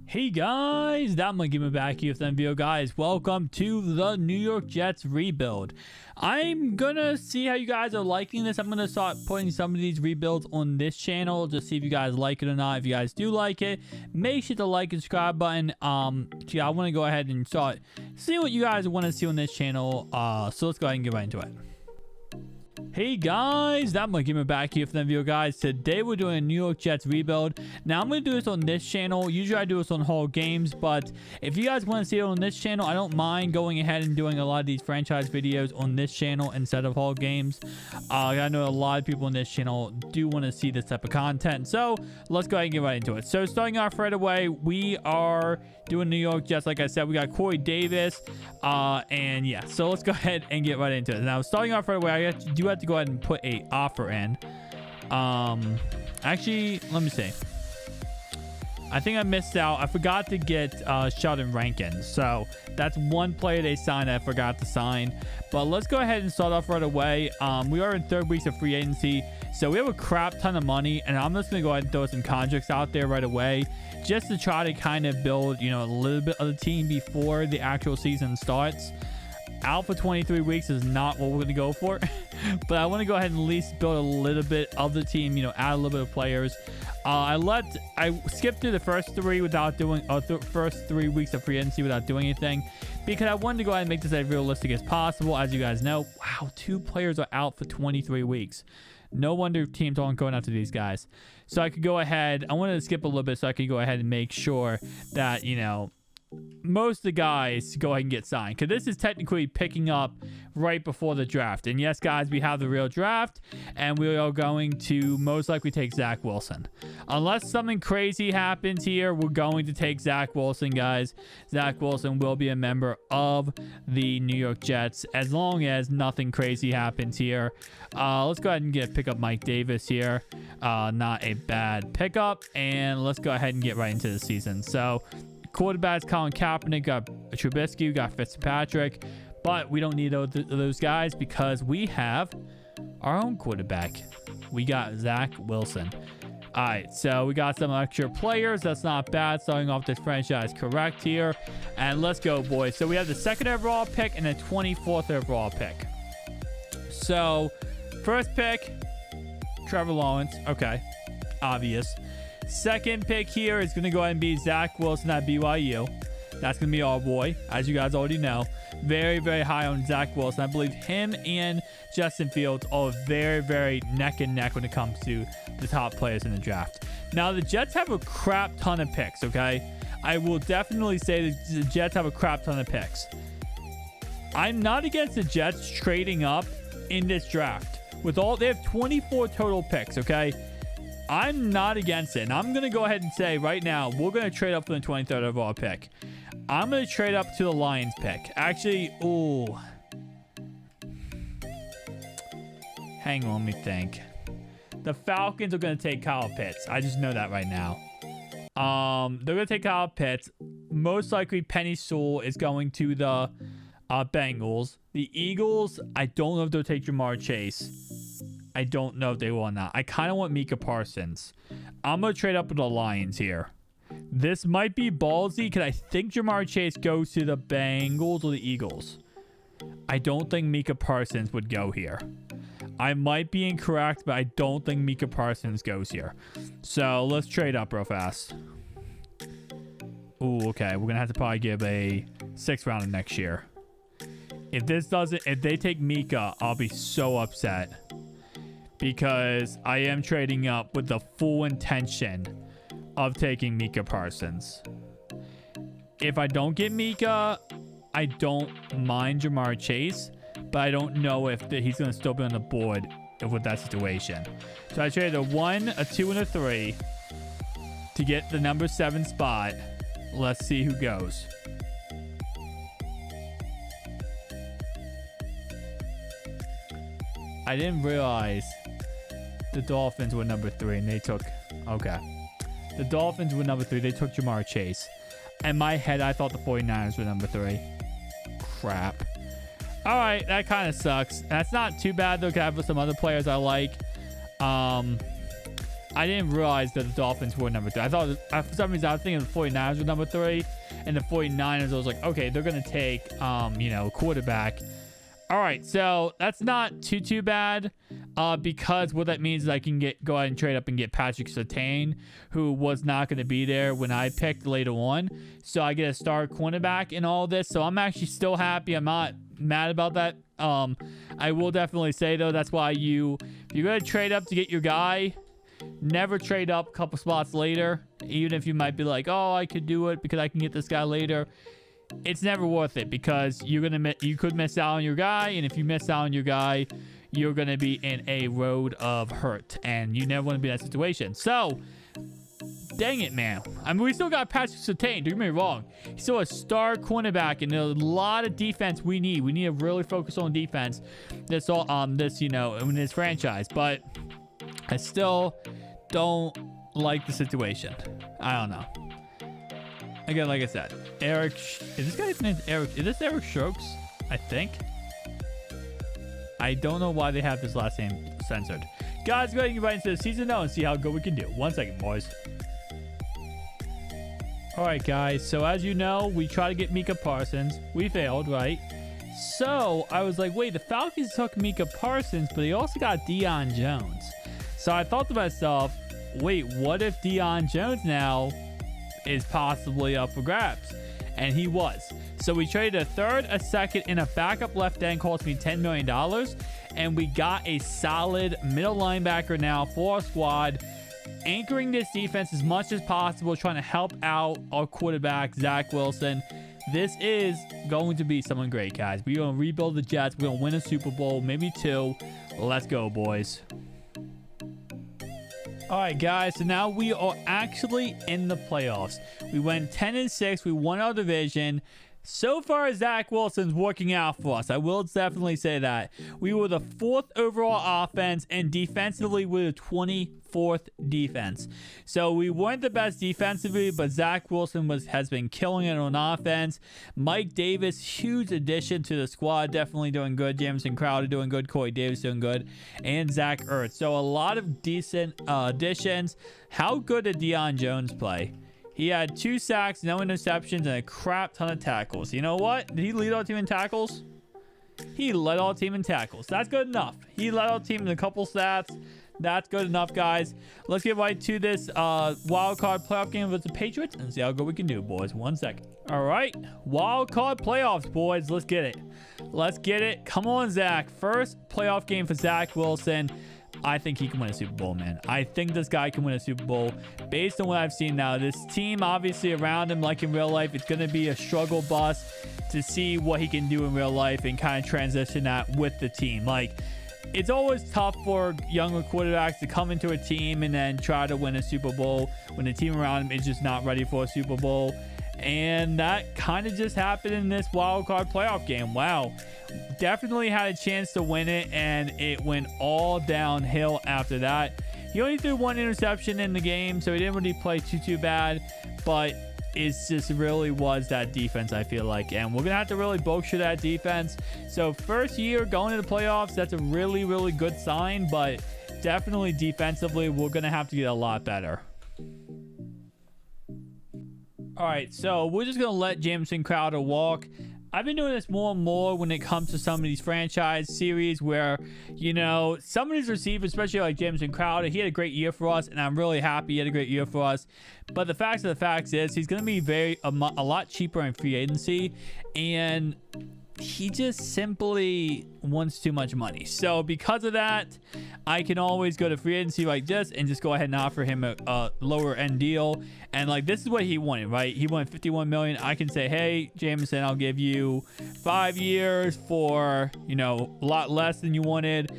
Hey guys, that might give me back here with that video, guys. Welcome to the New York Jets rebuild. I'm gonna see how you guys are liking this. I'm gonna start putting some of these rebuilds on this channel, just see if you guys like it or not. If you guys do like it, make sure to like and subscribe button. Yeah, I want to go ahead and start seeing what you guys want to see on this channel. So let's go ahead and get right into it. Hey guys, that might give me back here for the video, guys. Today we're doing a New York Jets rebuild. Now I'm going to do this on this channel. Usually I do this on whole games, but if you guys want to see it on this channel, I don't mind going ahead and doing a lot of these franchise videos on this channel instead of whole games. I know a lot of people on this channel do want to see this type of content, so let's go ahead and get right into it. So starting off right away, we are doing New York Jets. Like I said, we got Corey Davis, and yeah, so let's go ahead and get right into it. Now starting off right away, I do have to go ahead and put a offer in. Actually, let me see. I think I missed out. I forgot to get Sheldon Rankins. So that's one player they signed that I forgot to sign. But let's go ahead and start off right away. We are in 3rd weeks of free agency, so we have a crap ton of money, and I'm just gonna go ahead and throw some contracts out there right away, just to try to kind of build, you know, a little bit of the team before the actual season starts. Out for 23 weeks is not what we're going to go for, but I want to go ahead and at least build a little bit of the team, you know, add a little bit of players. I skipped through the first 3 without doing first 3 weeks of free agency without doing anything, because I wanted to go ahead and make this as realistic as possible. As you guys know, wow, 2 players are out for 23 weeks. No wonder teams aren't going after these guys. So I could go ahead, I wanted to skip a little bit so I could go ahead and make sure that, you know, most of the guys go ahead and get signed, because this is technically picking up right before the draft. And yes, guys, we have the real draft, and we are going to most likely take Zach Wilson. Unless something crazy happens here, we're going to take Zach Wilson, guys. Zach Wilson will be a member of the New York Jets as long as nothing crazy happens here. Let's go ahead and pick up Mike Davis here. Not a bad pickup, and let's go ahead and get right into the season. So quarterbacks, Colin Kaepernick, got Trubisky, we got Fitzpatrick, but we don't need those guys because we have our own quarterback. We got Zach Wilson. All right, so we got some extra players. That's not bad. Starting off this franchise correct here, and let's go, boys. So we have the 2nd overall pick and the 24th overall pick. So first pick, Trevor Lawrence. Okay, obvious. 2nd pick here is going to go ahead and be Zach Wilson at BYU. That's going to be our boy, as you guys already know. Very, very high on Zach Wilson. I believe him and Justin Fields are very, very neck and neck when it comes to the top players in the draft. Now, the Jets have a crap ton of picks, okay? I will definitely say the Jets have a crap ton of picks. I'm not against the Jets trading up in this draft. They have 24 total picks, okay? I'm not against it, and I'm going to go ahead and say right now, we're going to trade up for the 23rd overall pick. I'm going to trade up to the Lions pick. Actually, ooh. Hang on, let me think. The Falcons are going to take Kyle Pitts. I just know that right now. They're going to take Kyle Pitts. Most likely, Penny Sewell is going to the Bengals. The Eagles, I don't know if they'll take Jamar Chase. I don't know if they will or not. I kind of want Micah Parsons. I'm going to trade up with the Lions here. This might be ballsy because I think Jamar Chase goes to the Bengals or the Eagles. I don't think Micah Parsons would go here. I might be incorrect, but I don't think Micah Parsons goes here. So let's trade up real fast. Ooh, okay. We're going to have to probably give a 6th round next year. If they take Micah, I'll be so upset. Because I am trading up with the full intention of taking Micah Parsons. If I don't get Micah, I don't mind Jamar Chase, but I don't know if he's going to still be on the board with that situation. So I traded a 1, a 2, and a 3 to get the number 7 spot. Let's see who goes. I didn't realize the Dolphins were number 3 and they took... Okay. The Dolphins were number 3. They took Jamar Chase. In my head, I thought the 49ers were number 3. Crap. All right, that kind of sucks. That's not too bad, though, because I have some other players I like. I didn't realize that the Dolphins were number 3. I thought, for some reason, I was thinking the 49ers were number 3. And the 49ers, I was like, okay, they're going to take, you know, quarterback. All right, so that's not too bad, because what that means is I can go ahead and trade up and get Patrick Surtain, who was not going to be there when I picked later on. So I get a star cornerback in all this. So I'm actually still happy. I'm not mad about that. I will definitely say, though, that's why if you're going to trade up to get your guy, never trade up a couple spots later, even if you might be like, oh, I could do it because I can get this guy later. It's never worth it, because you could miss out on your guy, and if you miss out on your guy, you're gonna be in a road of hurt, and you never want to be in that situation. So, dang it, man. I mean, we still got Patrick Surtain. Don't get me wrong. He's still a star cornerback, and there's a lot of defense we need. We need to really focus on defense. This you know, in this franchise, but I still don't like the situation. I don't know. Again, like I said, Eric, is this guy's name Eric? Is this Eric Strokes? I think. I don't know why they have this last name censored. Guys, go ahead and get right into the season now and see how good we can do. 1 second, boys. All right, guys. So as you know, we tried to get Micah Parsons. We failed, right? So I was like, wait, the Falcons took Micah Parsons, but they also got Deion Jones. So I thought to myself, wait, what if Deion Jones now is possibly up for grabs? And he was. So we traded a third, a second, and a backup left end. Cost me $10 million. And we got a solid middle linebacker now for our squad, anchoring this defense as much as possible, trying to help out our quarterback, Zach Wilson. This is going to be someone great, guys. We're going to rebuild the Jets. We're going to win a Super Bowl, maybe 2. Let's go, boys. All right, guys, so now we are actually in the playoffs. We went 10-6. We won our division. So far, Zach Wilson's working out for us. I will definitely say that. We were the 4th overall offense, and defensively, we were the 24th defense. So we weren't the best defensively, but Zach Wilson has been killing it on offense. Mike Davis, huge addition to the squad, definitely doing good. Jamison Crowder doing good. Corey Davis doing good. And Zach Ertz. So a lot of decent additions. How good did Deion Jones play? He had 2 sacks, no interceptions, and a crap ton of tackles. You know what? Did he lead our team in tackles? He led our team in tackles. That's good enough. He led our team in a couple stats. That's good enough, guys. Let's get right to this wild card playoff game with the Patriots and see how good we can do, boys. 1 second. All right. Wild card playoffs, boys. Let's get it. Let's get it. Come on, Zach. First playoff game for Zach Wilson. I think he can win a Super Bowl, man. I think this guy can win a Super Bowl based on what I've seen now. This team, obviously, around him, like in real life, it's going to be a struggle bus to see what he can do in real life and kind of transition that with the team. Like, it's always tough for younger quarterbacks to come into a team and then try to win a Super Bowl when the team around him is just not ready for a Super Bowl. And that kind of just happened in this wild card playoff game. Wow. Definitely had a chance to win it, and it went all downhill after that. He only threw 1 interception in the game, so he didn't really play too bad, but it just really was that defense, I feel like, and we're gonna have to really bulk through that defense. So first year going to the playoffs, that's a really good sign, but definitely defensively we're gonna have to get a lot better. All right, so we're just gonna let Jamison Crowder walk. I've been doing this more and more when it comes to some of these franchise series where, you know, some of these receivers, especially like Jamison Crowder, he had a great year for us, and I'm really happy he had a great year for us. But the fact of the facts is he's going to be a lot cheaper in free agency, and he just simply wants too much money. So because of that, I can always go to free agency like this and just go ahead and offer him a lower end deal. And like, this is what he wanted, right? He wanted $51 million. I can say, hey, Jamison, I'll give you 5 years for, you know, a lot less than you wanted,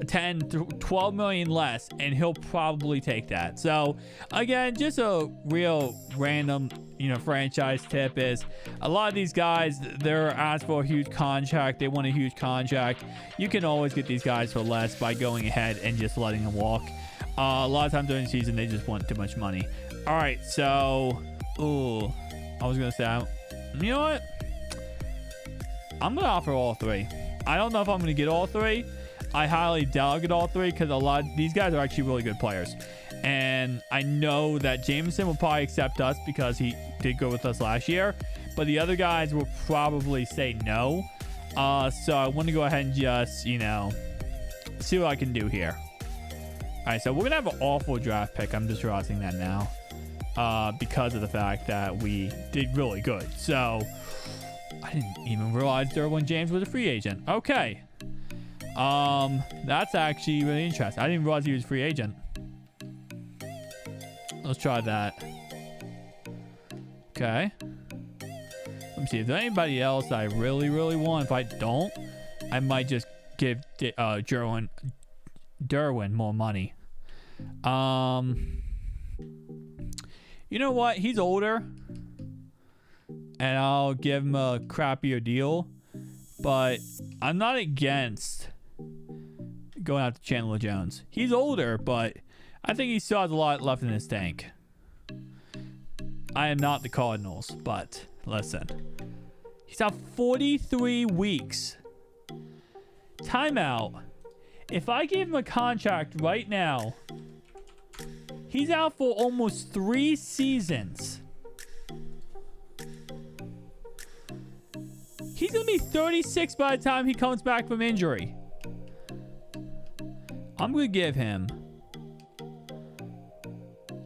10 to 12 million less, and he'll probably take that. So again, just a real random, you know, franchise tip is a lot of these guys, they're asked for a huge contract. They want a huge contract. You can always get these guys for less by going ahead and just letting them walk. A lot of times during the season, they just want too much money. All right, so I was gonna say, you know what, I'm gonna offer all 3. I don't know if I'm gonna get all 3. I highly doubt I get all 3 because a lot of these guys are actually really good players. And I know that Jameson will probably accept us because he did go with us last year. But the other guys will probably say no. So I want to go ahead and just, you know, see what I can do here. All right, so we're going to have an awful draft pick. I'm just realizing that now. Because of the fact that we did really good. So I didn't even realize Derwin James was a free agent. Okay. That's actually really interesting. I didn't realize he was a free agent. Let's try that. Okay. Let me see. If there's anybody else I really, really want, if I don't, I might just give Derwin more money. You know what? He's older. And I'll give him a crappier deal. But I'm not against going out to Chandler Jones. He's older, but I think he still has a lot left in his tank. I am not the Cardinals, but listen. He's out 43 weeks. Timeout. If I gave him a contract right now, he's out for almost 3 seasons. He's going to be 36 by the time he comes back from injury. I'm going to give him...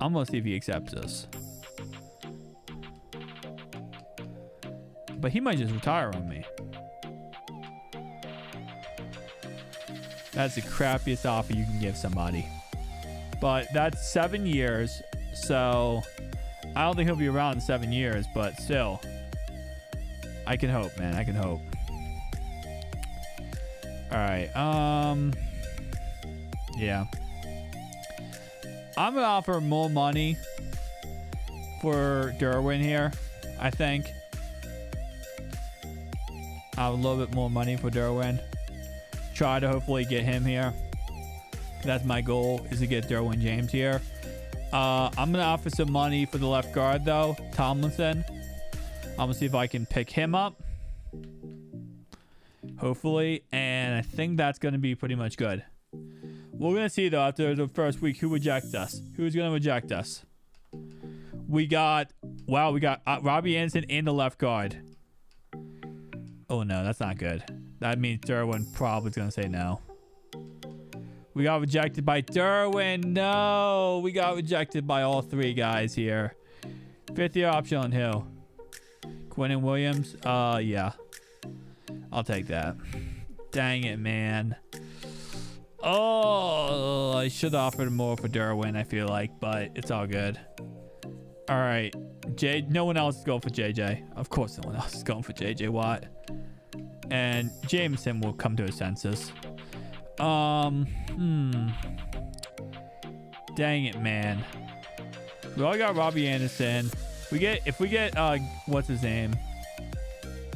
I'm going to see if he accepts this. But he might just retire on me. That's the crappiest offer you can give somebody. But that's 7 years. So I don't think he'll be around in 7 years, but still. I can hope, man. I can hope. All right. Yeah. I'm going to offer more money for Derwin here, I think. A little bit more money for Derwin. Try to hopefully get him here. That's my goal, is to get Derwin James here. I'm going to offer some money for the left guard, though. Tomlinson. I'm going to see if I can pick him up. Hopefully. And I think that's going to be pretty much good. We're going to see, though, after the first week, who rejects us. Who's going to reject us? We got... Wow, we got Robbie Anderson in the left guard. Oh, no, that's not good. That means Derwin probably is going to say no. We got rejected by Derwin. No, we got rejected by all 3 guys here. 5th year option on who? Quinnen Williams? Yeah. I'll take that. Dang it, man. Oh, I should have offered more for Derwin, I feel like, but it's all good. All right. No one else is going for JJ. Of course no one else is going for JJ Watt. And Jameson will come to his senses. Dang it, man. We all got Robbie Anderson. If we get what's his name?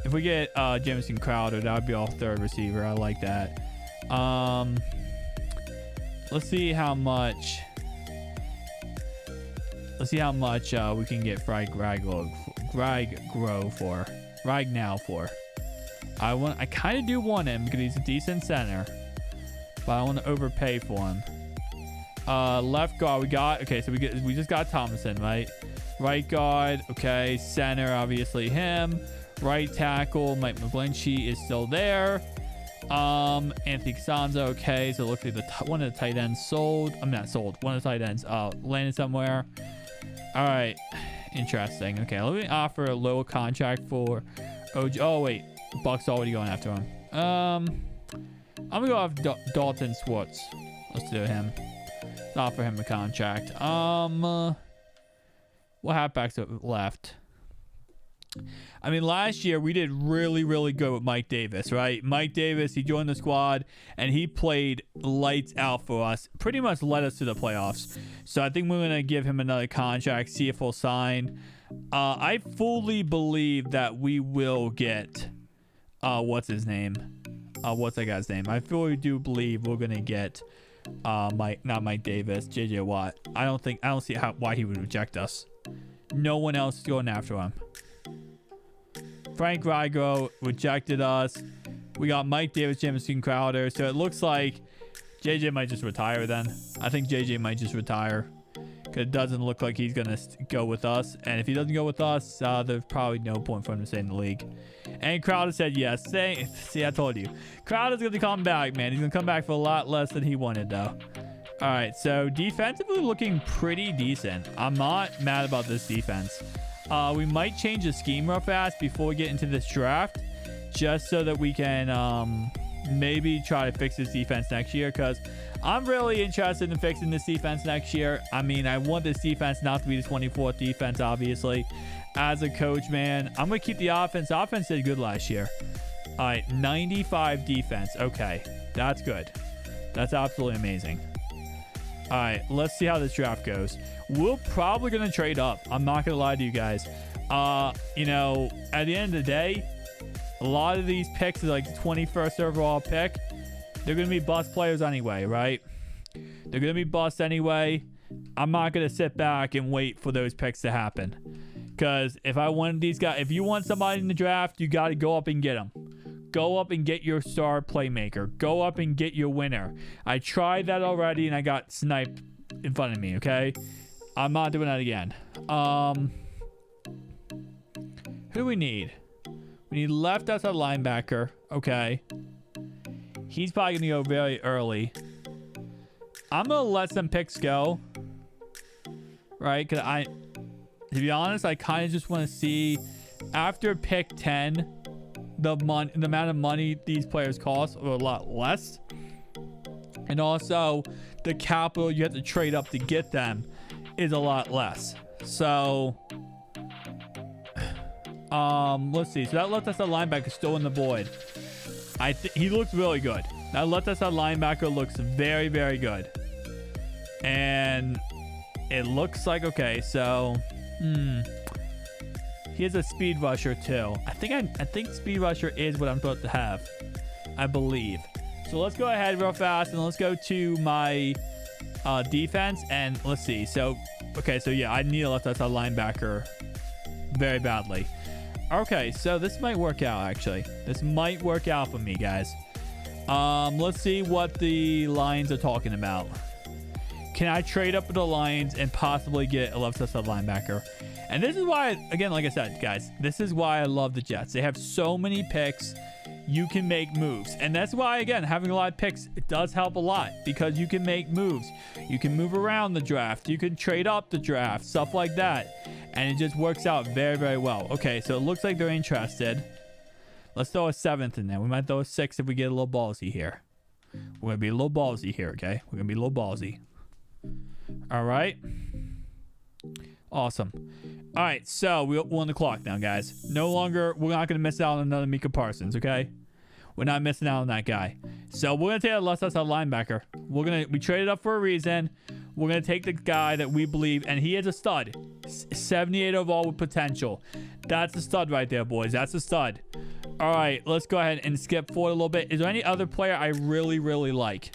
If we get Jamison Crowder, that would be our 3rd receiver. I like that. Let's see how much. Let's see how much we can get Ragnow for. I kind of do want him because he's a decent center, but I want to overpay for him. Left guard we got. Okay, so we just got Thomason, right? Right guard, okay. Center, obviously him. Right tackle, Mike McGlinchey is still there. Anthony Costanza, okay. So it looks like one of the tight ends sold. I'm not sold. One of the tight ends landed somewhere. All right, interesting. Okay, let me offer a low contract for OG. Oh wait, Buck's already going after him. I'm gonna go off Dalton Schwartz. Let's do him. Let's offer him a contract. What halfbacks are left? I mean, last year we did really, really good with Mike Davis, right? Mike Davis, he joined the squad and he played lights out for us. Pretty much led us to the playoffs. So I think we're going to give him another contract, see if he'll sign. I fully believe that we will get, what's his name? What's that guy's name? I fully do believe we're going to get, not Mike Davis, JJ Watt. I don't see why he would reject us. No one else is going after him. Frank Rigo rejected us. We got Mike Davis, Jamison Crowder. So it looks like JJ might just retire then. I think JJ might just retire. because it doesn't look like he's going to go with us. And if he doesn't go with us, there's probably no point for him to stay in the league. And Crowder said yes. See, I told you. Crowder's going to come back, man. He's going to come back for a lot less than he wanted, though. All right, so defensively looking pretty decent. I'm not mad about this defense. We might change the scheme real fast before we get into this draft, just so that we can maybe try to fix this defense next year, because I'm really interested in fixing this defense next year. I mean, I want this defense not to be the 24th defense, obviously. As a coach, man, I'm going to keep the offense. The offense did good last year. All right, 95 defense. Okay, that's good. That's absolutely amazing. All right, let's see how this draft goes. We're probably going to trade up. I'm not going to lie to you guys. You know, at the end of the day, a lot of these picks are like the 21st overall pick. They're going to be bust players anyway, right? They're going to be bust anyway. I'm not going to sit back and wait for those picks to happen. Because if I want these guys, if you want somebody in the draft, you got to go up and get them. Go up and get your star playmaker. Go up and get your winner. I tried that already and I got sniped in front of me, okay? I'm not doing that again. Who do we need? We need left outside linebacker. Okay. He's probably going to go very early. I'm going to let some picks go. Right? Because to be honest, I kind of just want to see after pick 10, the amount of money these players cost are a lot less. And also, the capital you have to trade up to get them is a lot less. So, let's see. So that left outside linebacker still in the void. He looks really good. That left outside linebacker looks very, very good. And it looks like, okay, so, he has a speed rusher too. I think speed rusher is what I'm supposed to have, I believe. So let's go ahead real fast and let's go to my defense and let's see. So, okay, so yeah, I need a left outside linebacker very badly. Okay, so this might work out actually. This might work out for me, guys. Let's see what the Lions are talking about. Can I trade up with the Lions and possibly get a left outside linebacker? And this is why, again, like I said, guys, this is why I love the Jets. They have so many picks. You can make moves. And that's why, again, having a lot of picks, it does help a lot because you can make moves. You can move around the draft. You can trade up the draft, stuff like that. And it just works out very, very well. Okay, so it looks like they're interested. Let's throw a 7th in there. We might throw a 6th if we get a little ballsy here. We're going to be a little ballsy here, okay? We're going to be a little ballsy. All right. Awesome. All right, so we're on the clock now, guys. No longer, we're not going to miss out on another Micah Parsons, okay? We're not missing out on that guy. So we're going to take a left outside linebacker. We traded up for a reason. We're going to take the guy that we believe, and he is a stud. 78 overall with potential. That's a stud right there, boys. That's a stud. All right, let's go ahead and skip forward a little bit. Is there any other player I really, really like?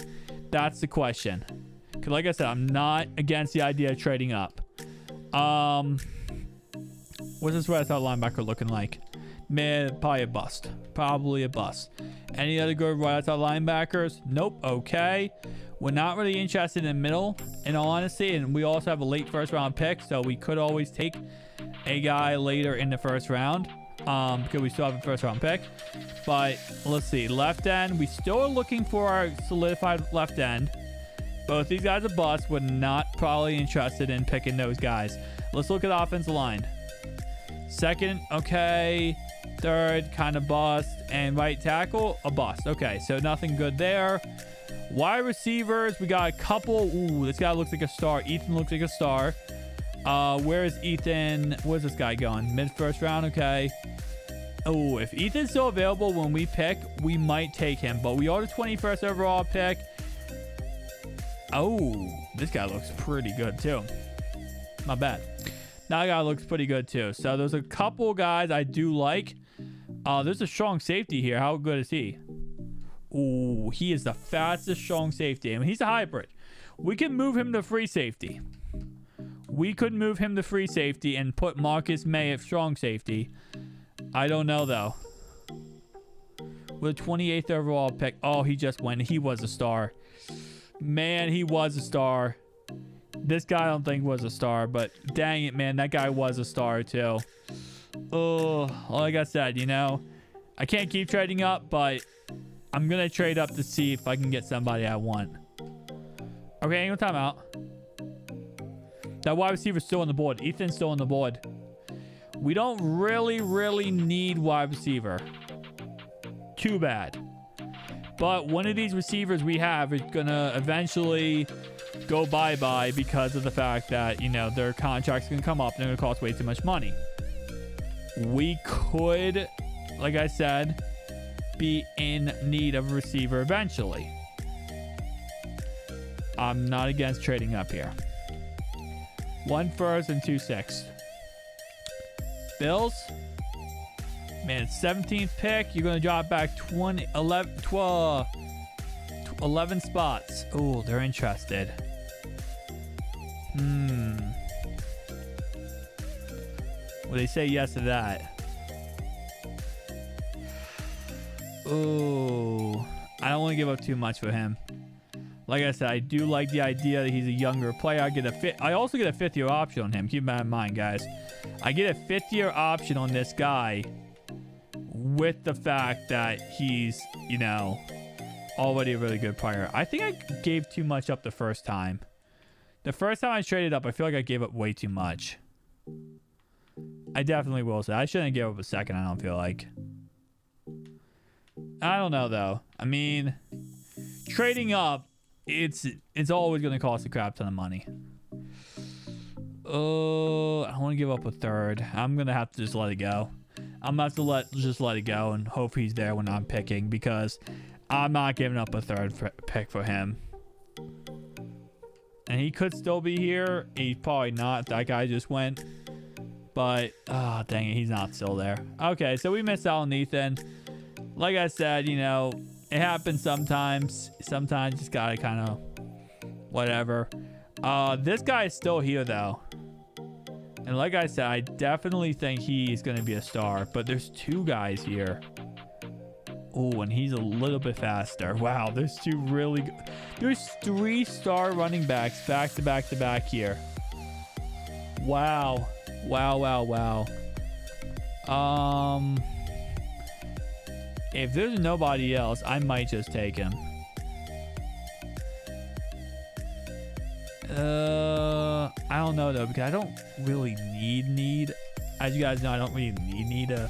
That's the question. Because like I said, I'm not against the idea of trading up. What's this right outside linebacker looking like? Man, probably a bust. Probably a bust. Any other good right outside linebackers? Nope. Okay. We're not really interested in the middle, in all honesty. And we also have a late first round pick, so we could always take a guy later in the first round. Because we still have a first round pick. But let's see. Left end. We still are looking for our solidified left end. Both these guys are bust. We're not probably interested in picking those guys. Let's look at the offensive line. Second, okay. Third, kind of bust. And right tackle, a bust. Okay, so nothing good there. Wide receivers, we got a couple. Ooh, this guy looks like a star. Ethan looks like a star. Where is Ethan? Where's this guy going? Mid-first round, okay. Oh, if Ethan's still available when we pick, we might take him. But we are the 21st overall pick. Oh, this guy looks pretty good too. Not bad. That guy looks pretty good too. So there's a couple guys I do like. There's a strong safety here. How good is he? Ooh, he is the fastest strong safety. I mean, he's a hybrid. We can move him to free safety. We could move him to free safety and put Marcus May at strong safety. I don't know though. With a 28th overall pick. Oh, he just went. He was a star. Man, he was a star. This guy I don't think was a star, but dang it, man. That guy was a star too. Oh, like I said, you know, I can't keep trading up, but I'm going to trade up to see if I can get somebody I want. Okay, angle timeout. That wide receiver's still on the board. Ethan's still on the board. We don't really need wide receiver. Too bad. But one of these receivers we have is going to eventually go bye-bye because of the fact that, you know, their contract's going to come up and they're going to cost way too much money. We could, like I said, be in need of a receiver eventually. I'm not against trading up here. 1 first and 2 sixths. Bills. Man, 17th pick. You're going to drop back 11 spots. Oh, they're interested. Well, they say yes to that. Oh, I don't want to give up too much for him. Like I said, I do like the idea that he's a younger player. I also get a 5th-year option on him. Keep that in mind, guys. I get a 5th-year option on this guy with the fact that he's, you know, already a really good player. I think I gave too much up the first time. The first time I traded up, I feel like I gave up way too much. I definitely will say. I shouldn't give up a second, I don't feel like. I don't know, though. I mean, trading up, it's always going to cost a crap ton of money. Oh, I don't want to give up a 3rd. I'm going to have to just let it go. I'm going to have to just let it go and hope he's there when I'm picking, because I'm not giving up a 3rd pick for him. And he could still be here. He's probably not. That guy just went. But, oh, dang it, he's not still there. Okay, so we missed out on Ethan. Like I said, you know, it happens sometimes. Sometimes you just gotta kind of whatever. This guy is still here, though. And like I said, I definitely think he's going to be a star. But there's 2 guys here. Oh, and he's a little bit faster. Wow, there's 2 really good. There's 3 star running backs back to back to back here. Wow. Wow. If there's nobody else, I might just take him. I don't know, though, because I don't really need. As you guys know, I don't really need a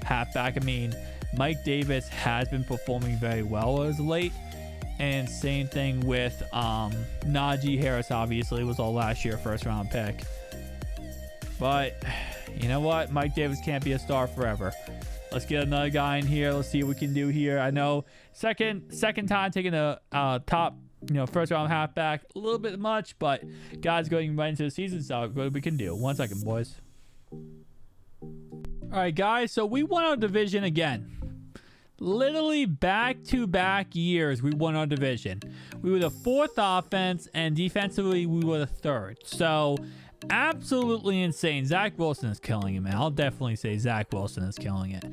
halfback. I mean, Mike Davis has been performing very well as late. And same thing with Najee Harris, obviously, was all last year, 1st round pick. But you know what? Mike Davis can't be a star forever. Let's get another guy in here. Let's see what we can do here. I know second time taking a top, you know, 1st round halfback, a little bit much, but guys going right into the season, so what we can do. 1 second, boys. All right, guys. So we won our division again. Literally back-to-back years, we won our division. We were the 4th offense, and defensively, we were the 3rd. So absolutely insane. Zach Wilson is killing it, man. I'll definitely say Zach Wilson is killing it.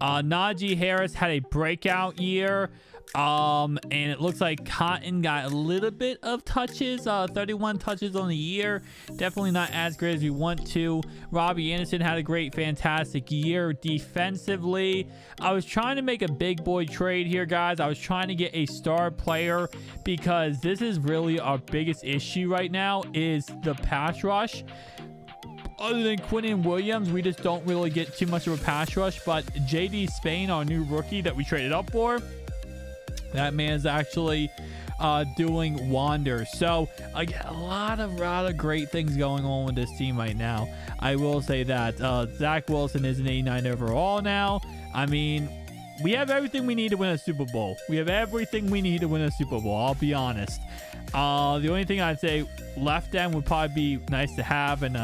Najee Harris had a breakout year. And it looks like Cotton got a little bit of touches, 31 touches on the year. Definitely not as great as we want to. Robbie Anderson had a great, fantastic year defensively. I was trying to make a big boy trade here, guys. I was trying to get a star player because this is really our biggest issue right now is the pass rush. Other than Quinnen Williams, we just don't really get too much of a pass rush. But JD Spain, our new rookie that we traded up for, that man's actually doing wonders. So again, a lot of great things going on with this team right now. I will say that Zach Wilson is an 89 overall now. I mean, we have everything we need to win a Super Bowl. I'll be honest. The only thing I'd say left end would probably be nice to have, and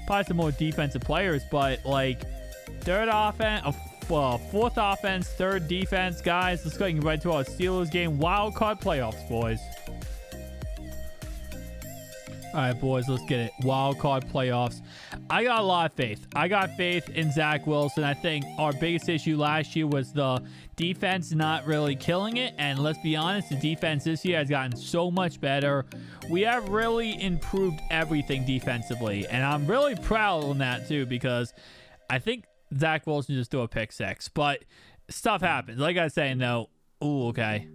probably some more defensive players. But like 3rd offense, 4th offense, 3rd defense, guys. Let's go right to our Steelers game. Wild card playoffs, boys. All right, boys, let's get it. Wild card playoffs. I got a lot of faith. I got faith in Zach Wilson. I think our biggest issue last year was the defense not really killing it. And let's be honest, the defense this year has gotten so much better. We have really improved everything defensively. And I'm really proud on that too, because I think Zach Wilson just threw a pick 6. But stuff happens. Like I was saying though, ooh, okay.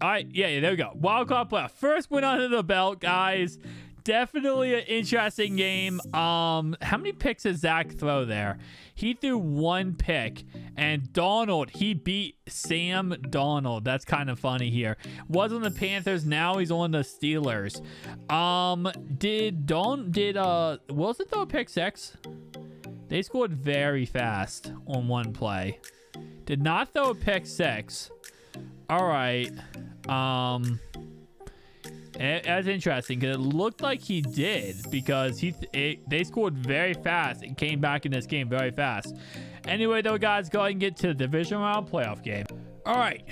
All right, yeah, there we go. Wild card playoff. First win under the belt, guys. Definitely an interesting game. How many picks did Zach throw there? He threw 1 pick, and Donald, he beat Sam Donald. That's kind of funny here. Was on the Panthers, now he's on the Steelers. Did Wilson throw a pick 6? They scored very fast on 1 play. Did not throw a pick 6. All right. That's interesting because it looked like he did, because they scored very fast and came back in this game very fast. Anyway, though, guys, go ahead and get to the division round playoff game. All right,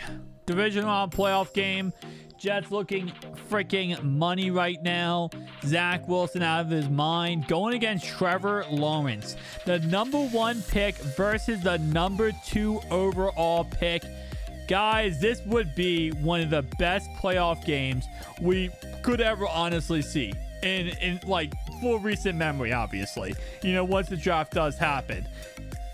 division round playoff game. Jets looking freaking money right now. Zach Wilson out of his mind, going against Trevor Lawrence, the #1 pick versus the #2 overall pick. Guys, this would be one of the best playoff games we could ever honestly see in like full recent memory, obviously. You know, once the draft does happen.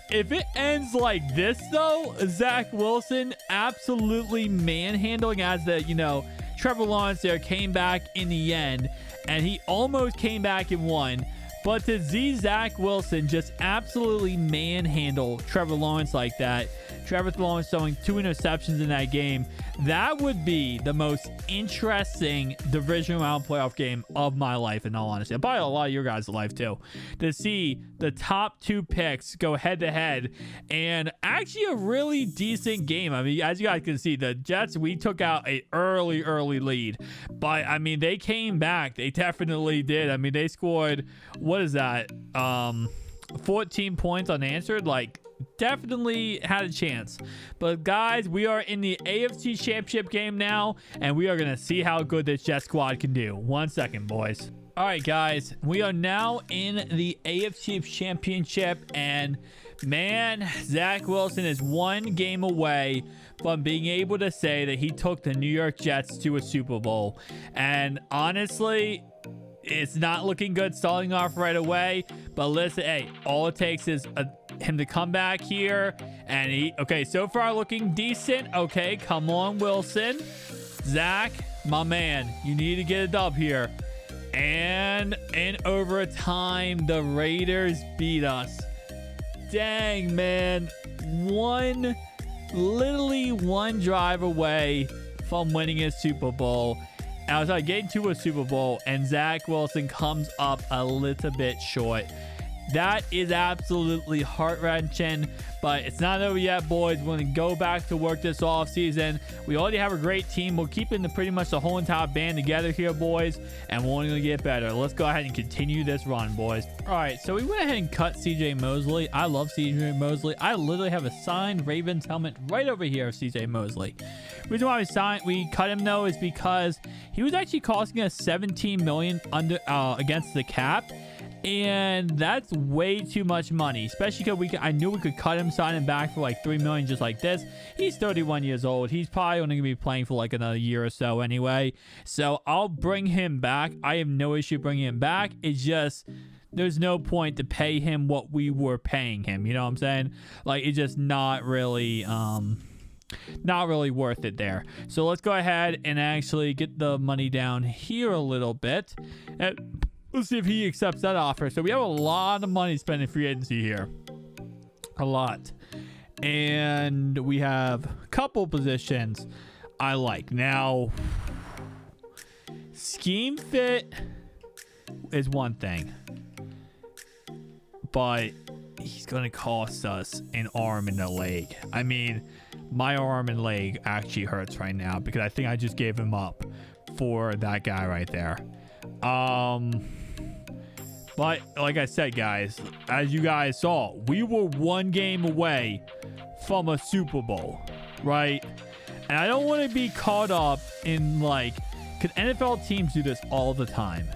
If it ends like this, though, Zach Wilson absolutely manhandling, as the, you know, Trevor Lawrence there came back in the end, and he almost came back and won. But to see Zach Wilson just absolutely manhandle Trevor Lawrence like that, Trevor Lawrence throwing 2 interceptions in that game, that would be the most interesting division round playoff game of my life, in all honesty. Probably a lot of your guys' life too. To see the top 2 picks go head to head, and actually a really decent game. I mean, as you guys can see, the Jets, we took out a early lead, but I mean, they came back. They definitely did. I mean, they scored, what is that? 14 points unanswered. Like, definitely had a chance. But guys, we are in the AFC Championship game now, and we are going to see how good this Jet squad can do. 1 second, boys. All right, guys, we are now in the AFC Championship, and man, Zach Wilson is 1 game away from being able to say that he took the New York Jets to a Super Bowl. And honestly, it's not looking good starting off right away, but listen, hey, all it takes is him to come back here, and okay, so far looking decent. Okay, come on, Wilson. Zach, my man, you need to get a dub here. And in overtime, the Raiders beat us. Dang, man. Literally one drive away from winning a Super Bowl. I was getting to a Super Bowl, and Zach Wilson comes up a little bit short. That is absolutely heart-wrenching, but it's not over yet, boys. We're going to go back to work this offseason. We already have a great team. We're keeping pretty much the whole entire band together here, boys, and we're only going to get better. Let's go ahead and continue this run, boys. All right, so we went ahead and cut CJ Mosley. I love CJ Mosley. I literally have a signed Ravens helmet right over here of CJ Mosley. The reason why we cut him, though, is because he was actually costing us $17 million against the cap. And that's way too much money, especially because I knew we could cut him, sign him back for like $3 million just like this. He's 31 years old. He's probably only going to be playing for like another year or so anyway. So I'll bring him back. I have no issue bringing him back. It's just, there's no point to pay him what we were paying him. You know what I'm saying? Like, it's just not really worth it there. So let's go ahead and actually get the money down here a little bit. Let's see if he accepts that offer. So we have a lot of money spent in free agency here. A lot. And we have a couple positions I like. Now, scheme fit is one thing, but he's going to cost us an arm and a leg. I mean, my arm and leg actually hurts right now because I think I just gave him up for that guy right there. But like I said, guys, as you guys saw, we were 1 game away from a Super Bowl, right? And I don't want to be caught up in because NFL teams do this all the time.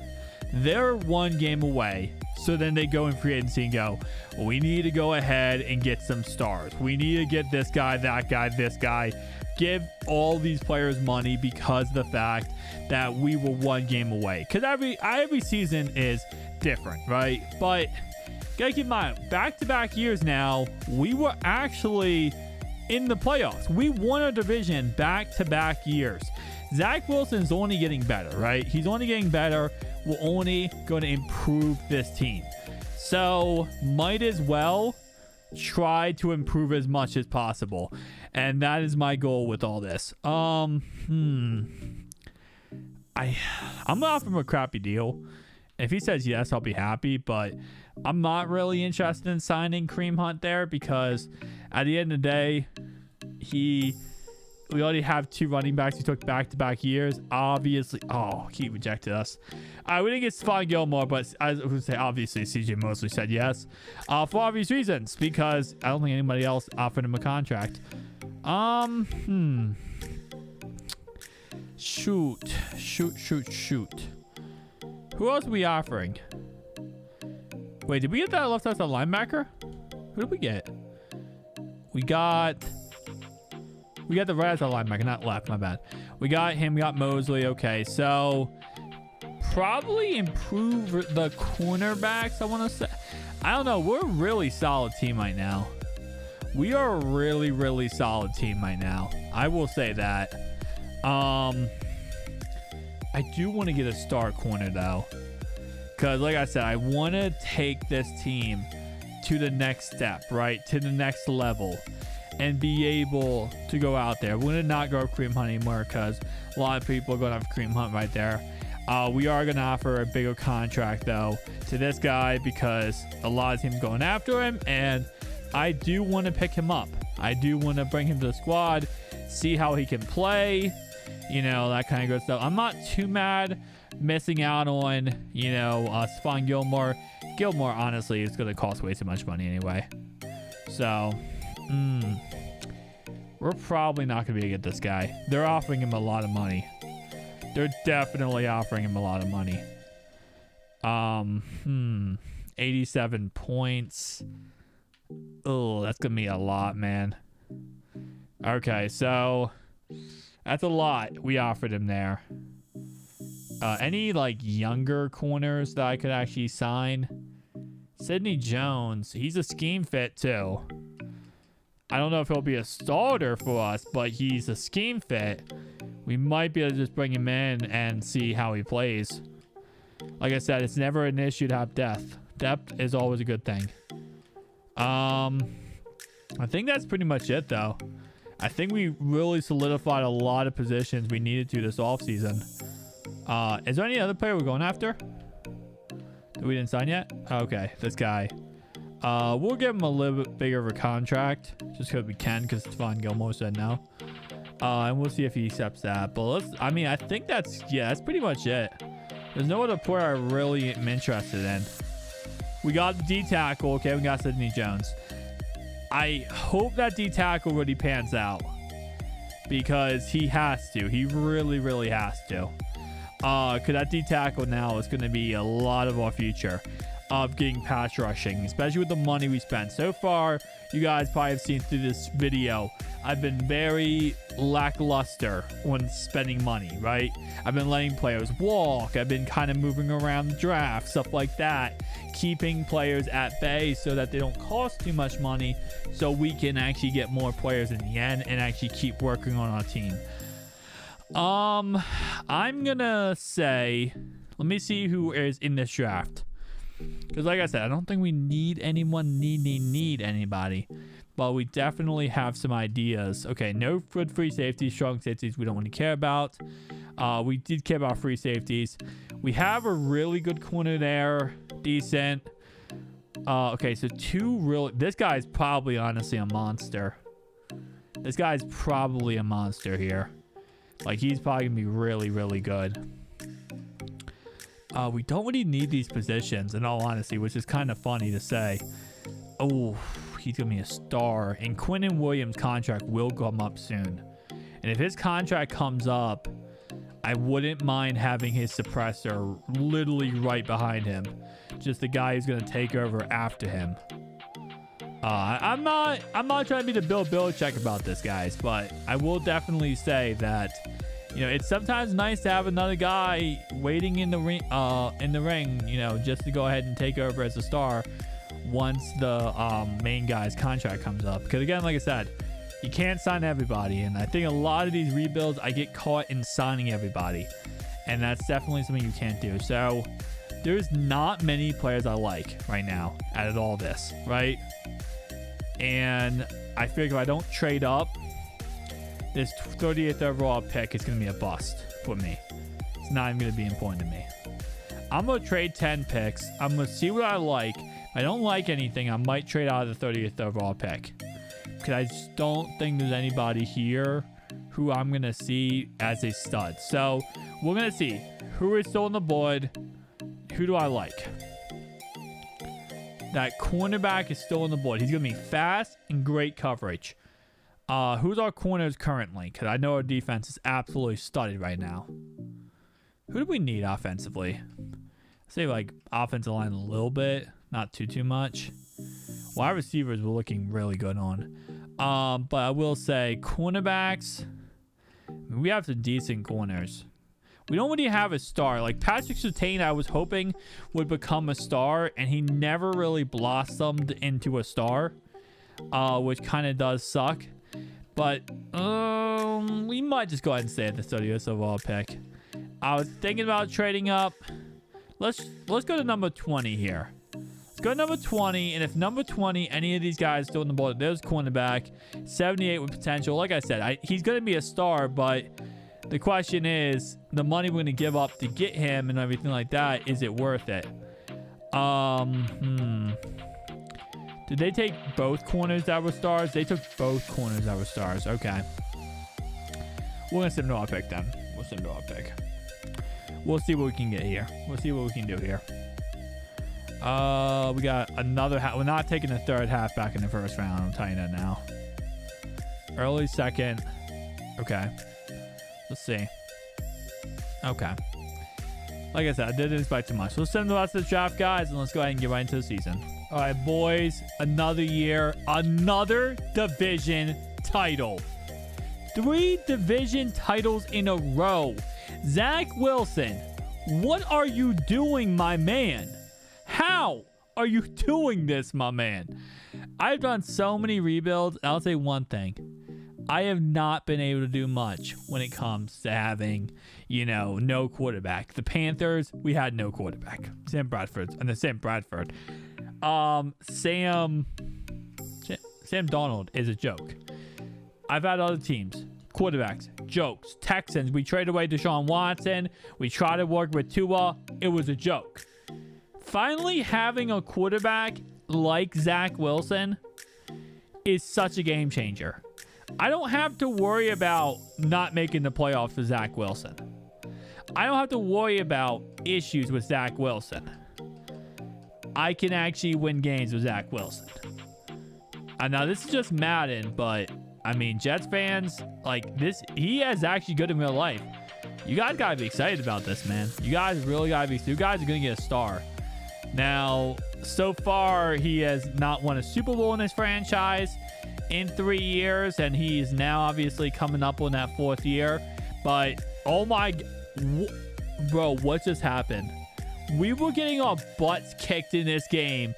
They're 1 game away So then they go in free agency and go, well, we need to go ahead and get some stars. We need to get this guy, that guy, this guy. Give all these players money because of the fact that we were one game away. Because every season is different, right? But gotta keep in mind, back-to-back years now, we were actually in the playoffs. We won our division back-to-back years. Zach Wilson's only getting better, right? He's only getting better. We're only going to improve this team. So might as well try to improve as much as possible. And that is my goal with all this. I'm gonna offer him a crappy deal. If he says yes, I'll be happy, but I'm not really interested in signing Kareem Hunt there because at the end of the day, we already have 2 running backs who took back-to-back years. Obviously, he rejected us. We didn't get Stephon Gilmore, but I would say obviously CJ Mosley said yes for obvious reasons because I don't think anybody else offered him a contract. Shoot. Who else are we offering? Wait, did we get that left side linebacker? Who did we get? We got the right side linebacker, not left, my bad. We got him, we got Mosley. Okay, so probably improve the cornerbacks, I want to say. I don't know. We're a really solid team right now. We are a really, really solid team right now. I will say that. I do want to get a star corner, though. Because, like I said, I want to take this team to the next step, right? To the next level. And be able to go out there. We're going to not go Kareem Hunt anymore because a lot of people are going to have Kareem Hunt right there. We are going to offer a bigger contract, though, to this guy because a lot of teams going after him. And I do want to pick him up. I do want to bring him to the squad, see how he can play, you know, that kind of good stuff. I'm not too mad missing out on, you know, Stephon Gilmore. Gilmore, honestly, is going to cost way too much money anyway. So, we're probably not going to be able to get this guy. They're offering him a lot of money. They're definitely offering him a lot of money. 87 points. Oh, that's going to be a lot, man. Okay, so that's a lot we offered him there. Any, like, younger corners that I could actually sign? Sidney Jones, he's a scheme fit, too. I don't know if he'll be a starter for us, but he's a scheme fit. We might be able to just bring him in and see how he plays. Like I said, it's never an issue to have depth. Depth is always a good thing. I think that's pretty much it, though. I think we really solidified a lot of positions we needed to this offseason. Is there any other player we're going after that we didn't sign yet? Okay, this guy. We'll give him a little bit bigger of a contract just because we can, because Stephon Gilmore said no. And we'll see if he accepts that. But I think that's pretty much it. There's no other player I really am interested in. We got D tackle. Okay, we got Sidney Jones. I hope that D tackle really pans out because he has to. He really, really has to. Because that D tackle now is going to be a lot of our future of getting pass rushing, especially with the money we spent. So far, you guys probably have seen through this video, I've been very lackluster on spending money, right? I've been letting players walk. I've been kind of moving around the draft, stuff like that. Keeping players at bay so that they don't cost too much money so we can actually get more players in the end and actually keep working on our team. I'm gonna say, let me see who is in this draft. Because like I said, I don't think we need anyone, need anybody. But we definitely have some ideas. Okay, no good free safeties, strong safeties we don't really care about. We did care about free safeties. We have a really good corner there. Decent. Okay, so this guy's probably honestly a monster. This guy's probably a monster here. Like, he's probably going to be really, really good. We don't really need these positions, in all honesty, which is kind of funny to say. Oh, he's going to be a star. And Quinnen Williams' contract will come up soon. And if his contract comes up, I wouldn't mind having his suppressor literally right behind him. Just the guy who's going to take over after him. I'm not trying to be the Bill Belichick about this, guys, but I will definitely say that, you know, it's sometimes nice to have another guy waiting in the ring, you know, just to go ahead and take over as a star once the main guy's contract comes up. Because again, like I said, you can't sign everybody, and I think a lot of these rebuilds, I get caught in signing everybody, and that's definitely something you can't do. So there's not many players I like right now out of all this, right? And I figure if I don't trade up, this 30th overall pick is going to be a bust for me. It's not even going to be important to me. I'm going to trade 10 picks. I'm going to see what I like. If I don't like anything, I might trade out of the 30th overall pick. Because I just don't think there's anybody here who I'm going to see as a stud. So we're going to see who is still on the board. Who do I like? That cornerback is still on the board. He's going to be fast and great coverage. Who's our corners currently? Because I know our defense is absolutely studded right now. Who do we need offensively? I'd say like offensive line a little bit. Not too much. Wide receivers we're looking really good on. But I will say cornerbacks. We have some decent corners. We don't really have a star. Like Patrick Surtain, I was hoping would become a star, and he never really blossomed into a star, which kind of does suck. But we might just go ahead and stay at the 30th overall pick. I was thinking about trading up. Let's go to number 20 here. Let's go to number 20, and if number 20, any of these guys still on the board, there's cornerback, 78 with potential. Like I said, he's going to be a star, but the question is, the money we're going to give up to get him and everything like that, is it worth it? Did they take both corners that were stars? They took both corners that were stars. Okay. We're going to send to our pick then. We'll send to our pick. We'll see what we can get here. We'll see what we can do here. We got another half. We're not taking the third half back in the first round. I'm telling you that now. Early second. Okay. Let's see. Okay. Like I said, I didn't expect too much. Let's send the rest of the draft, guys, and let's go ahead and get right into the season. All right, boys. Another year. Another division title. 3 division titles in a row. Zach Wilson, what are you doing, my man? How are you doing this, my man? I've done so many rebuilds. I'll say one thing. I have not been able to do much when it comes to having, you know, no quarterback. The Panthers, we had no quarterback. Sam Bradford. Sam Donald is a joke. I've had other teams. Quarterbacks, jokes. Texans, we traded away Deshaun Watson. We tried to work with Tua. It was a joke. Finally having a quarterback like Zach Wilson is such a game changer. I don't have to worry about not making the playoffs for Zach Wilson. I don't have to worry about issues with Zach Wilson. I can actually win games with Zach Wilson. Now, this is just Madden, but, I mean, Jets fans, like, this, he is actually good in real life. You guys got to be excited about this, man. You guys really got to be. You guys are going to get a star. Now, so far, he has not won a Super Bowl in his franchise in 3 years, and he is now obviously coming up on that 4th year. But, oh my, bro, what just happened? We were getting our butts kicked in this game,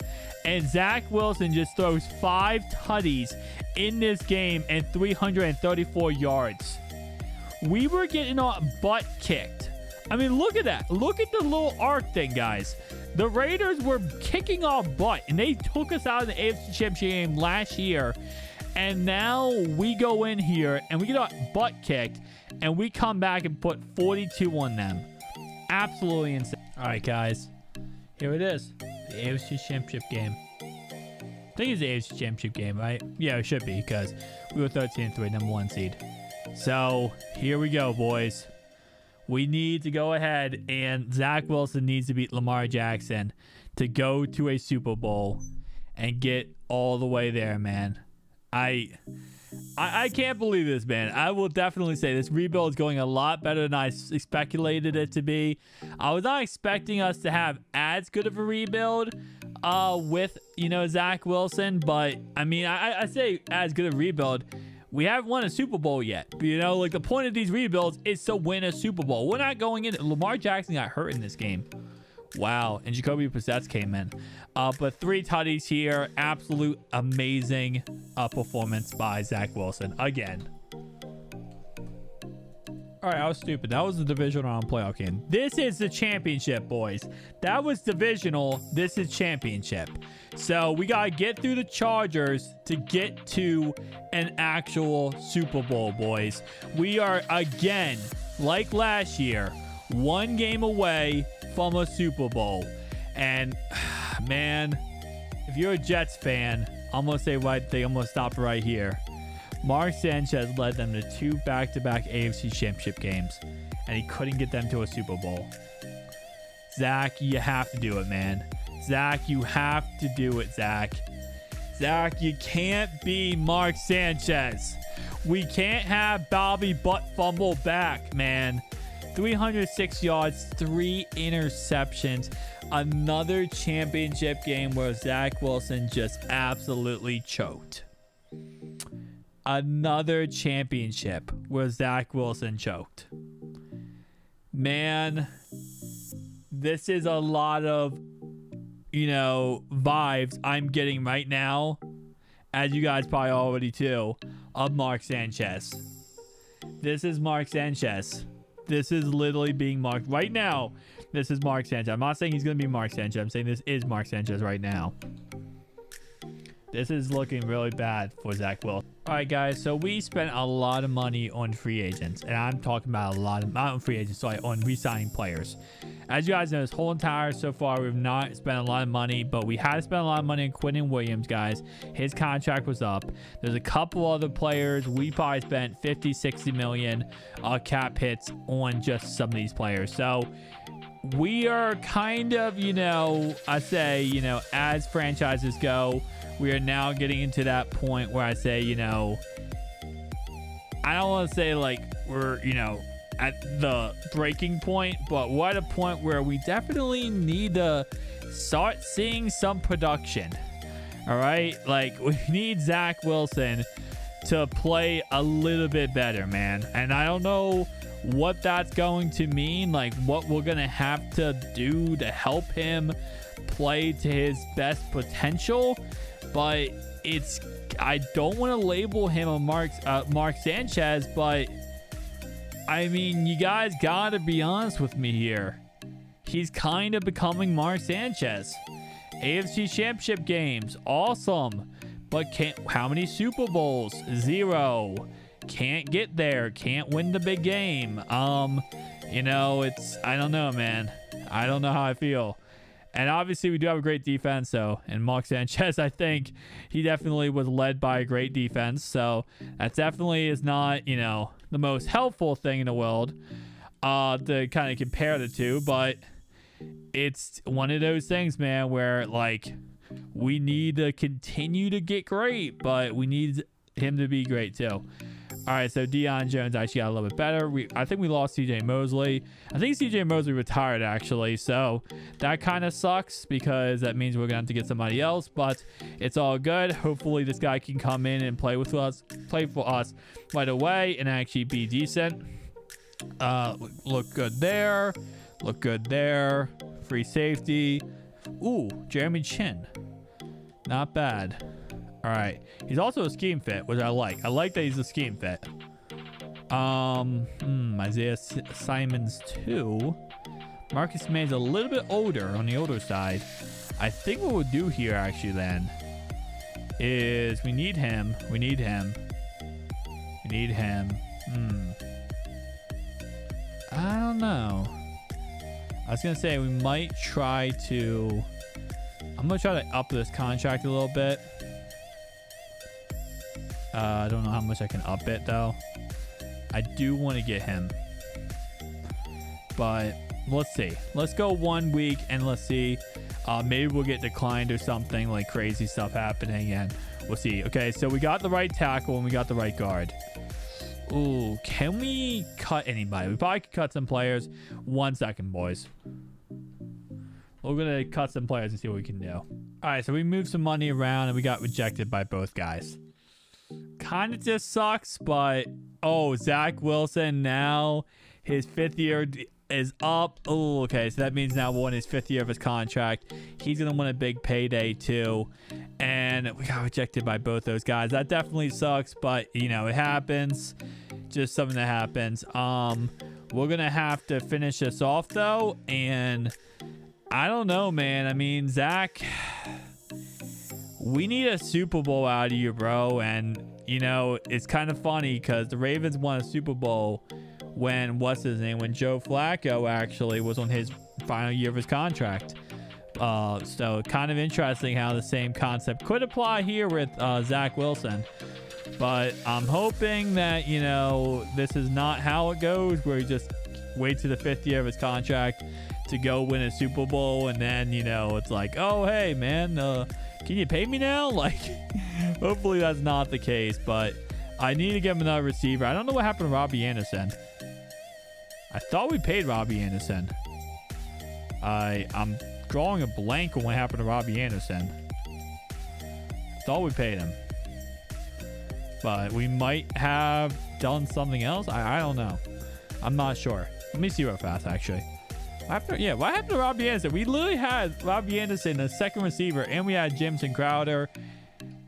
and Zach Wilson just throws 5 tutties in this game and 334 yards. We were getting our butt kicked. I mean, look at that. Look at the little arc thing, guys. The Raiders were kicking our butt, and they took us out of the AFC Championship game last year. And now we go in here, and we get our butt kicked, and we come back and put 42 on them. Absolutely insane. All right, guys. Here it is. The AFC Championship game. I think it's the AFC Championship game, right? Yeah, it should be, because we were 13-3, number 1 seed. So, here we go, boys. We need to go ahead, and Zach Wilson needs to beat Lamar Jackson to go to a Super Bowl and get all the way there, man. I can't believe this, man. I will definitely say this rebuild is going a lot better than I speculated it to be. I was not expecting us to have as good of a rebuild with, you know, Zach Wilson. But, I mean, I say as good a rebuild. We haven't won a Super Bowl yet. You know, like the point of these rebuilds is to win a Super Bowl. We're not going in. Lamar Jackson got hurt in this game. Wow. And Jacoby Brissett came in. But 3 tutties here. Absolute amazing performance by Zach Wilson again. All right, I was stupid. That was the divisional round playoff game. This is the championship, boys. That was divisional. This is championship. So we got to get through the Chargers to get to an actual Super Bowl, boys. We are, again, like last year, 1 game away from a Super Bowl. And, man, if you're a Jets fan, I'm going to say right thing. I'm going to stop right here. Mark Sanchez led them to 2 back-to-back AFC Championship games, and he couldn't get them to a Super Bowl. Zach, you have to do it, man. Zach, you have to do it, Zach. Zach, you can't be Mark Sanchez. We can't have Bobby butt fumble back, man. 306 yards, 3 interceptions. Another championship game where Zach Wilson just absolutely choked. Another championship where Zach Wilson choked. Man, this is a lot of, you know, vibes I'm getting right now, as you guys probably already too, of Mark Sanchez. This is Mark Sanchez. This is literally being Mark right now. This is Mark Sanchez. I'm not saying he's going to be Mark Sanchez. I'm saying this is Mark Sanchez right now. This is looking really bad for Zach Wilson. All right, guys. So we spent a lot of money on free agents. And I'm talking about a lot of, not on free agents, sorry, on re-signing players. As you guys know, this whole entire so far, we've not spent a lot of money. But we had to spend a lot of money on Quentin Williams, guys. His contract was up. There's a couple other players. We probably spent 50, 60 million cap hits on just some of these players. So we are kind of, you know, I say, you know, as franchises go, we are now getting into that point where I say, you know, I don't want to say like we're, you know, at the breaking point, but we're at a point where we definitely need to start seeing some production. All right. Like we need Zach Wilson to play a little bit better, man. And I don't know what that's going to mean, like what we're going to have to do to help him play to his best potential. But it's, I don't want to label him a Mark Sanchez, but I mean, you guys gotta be honest with me here. He's kind of becoming Mark Sanchez. AFC Championship games, awesome, but how many Super Bowls? 0. Can't get there, can't win the big game. You know, it's, I don't know, man. I don't know how I feel. And obviously, we do have a great defense, so, and Mark Sanchez, I think he definitely was led by a great defense. So that definitely is not, you know, the most helpful thing in the world to kind of compare the two. But it's one of those things, man, where like we need to continue to get great, but we need him to be great too. All right, so Deion Jones actually got a little bit better. I think we lost CJ Mosley. I think CJ Mosley retired, actually. So that kind of sucks because that means we're going to have to get somebody else. But it's all good. Hopefully this guy can come in and play for us right away and actually be decent. Look good there. Look good there. Free safety. Ooh, Jeremy Chin. Not bad. All right, he's also a scheme fit, which I like. I like that he's a scheme fit. Isaiah Simons 2. Marcus May's a little bit older, on the older side. I think what we'll do here actually then is we need him. We need him. I don't know. I was gonna say we might try to. I'm gonna try to up this contract a little bit. I don't know how much I can up it though. I do want to get him, but let's see. Let's go 1 week and let's see. Maybe we'll get declined or something, like crazy stuff happening, and We'll see. Okay, so we got the right tackle and we got the right guard. Ooh, can we cut anybody? We probably could cut some players. 1 second, boys. We're going to cut some players and see what we can do. All right, so we moved some money around and we got rejected by both guys. Kind of just sucks, but... Oh, Zach Wilson now. His 5th year is up. Oh, okay, so that means now we're in his 5th year of his contract. He's going to win a big payday, too. And we got rejected by both those guys. That definitely sucks, but, you know, it happens. Just something that happens. We're going to have to finish this off, though. And I don't know, man. I mean, Zach, we need a Super Bowl out of you, bro. And, you know, it's kind of funny because the Ravens won a Super Bowl when, what's his name? When Joe Flacco actually was on his final year of his contract. So kind of interesting how the same concept could apply here with Zach Wilson. But I'm hoping that, you know, this is not how it goes, where he just waits to the 5th year of his contract to go win a Super Bowl. And then, you know, it's like, oh, hey, man, can you pay me now? Like, hopefully that's not the case. But I need to get him another receiver. I don't know what happened to Robbie Anderson. I thought we paid Robbie Anderson. I'm drawing a blank on what happened to Robbie Anderson. Thought we paid him. But we might have done something else. I don't know. I'm not sure. Let me see real fast, actually. What happened to Robbie Anderson? We literally had Robbie Anderson, the 2nd receiver, and we had Jamison Crowder.